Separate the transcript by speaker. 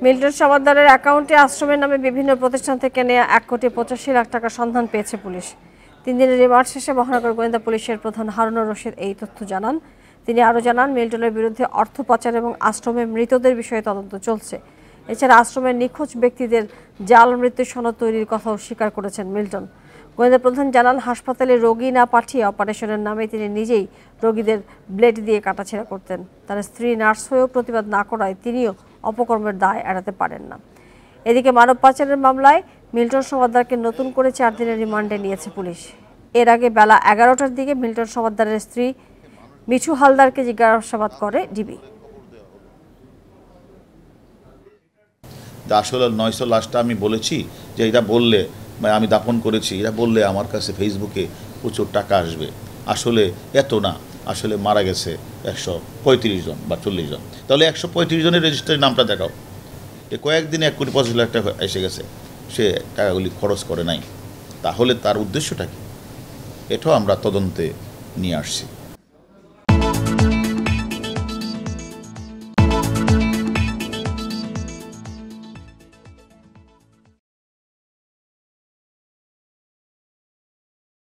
Speaker 1: Milton সমাদ্দারের অ্যাকাউন্টে আশ্রমের নামে বিভিন্ন প্রতিষ্ঠান থেকে নেওয়া 1,85,00,000 টাকার সন্ধান পেয়েছে পুলিশ। 3 দিনের রিমান্ড শেষে মহানগর গোয়েন্দা পুলিশের প্রধান হারুনুর রশিদ এই তথ্য জানান। তিনি আরও জানান, মিল্টনের বিরুদ্ধে অর্থ পাচার এবং আশ্রমে মৃতদের বিষয়ে তদন্ত চলছে। এছাড়া আশ্রমের নিখোঁজ ব্যক্তিদের জাল মৃত্যু সনদ তৈরির কথাও স্বীকার করেছেন মিল্টন। গোয়েন্দা প্রধান জানান, হাসপাতালে রোগী না পাঠিয়ে অপারেশনের নামে তিনি নিজেই রোগীদের ব্লেড দিয়ে কাটাছেঁড়া করতেন। তার স্ত্রী নার্স হয়েও প্রতিবাদ না করায় তিনিও অপকর্মের দায় এড়াতে পারেন না। এদিকে মানব পাচারের মামলায় মিল্টন সমাদ্দারকে নতুন করে 4 দিনের রিমান্ডে নিয়েছে পুলিশ। এর আগে বেলা 11টার দিকে মিল্টন সমাদ্দারের স্ত্রী মিঠু হালদারকে জিজ্ঞাসাবাদ করে ডিবি।
Speaker 2: আসলে 900 লাশটা আমি বলেছি যে এটা বললে আমি দাফন করেছি, এটা বললে আমার কাছে ফেসবুকে প্রচুর টাকা আসবে। আসলে এত না, আসলে মারা গেছে 135 জন বা 40 জন। তাহলে 135 জনের রেজিস্টারের নামটা দেখাও। কয়েকদিনে 1,85,00,000 টাকা এসে গেছে, সে টাকাগুলি খরচ করে নাই। তাহলে তার উদ্দেশ্যটা কি? এটাও আমরা তদন্তে নিয়ে আসছি।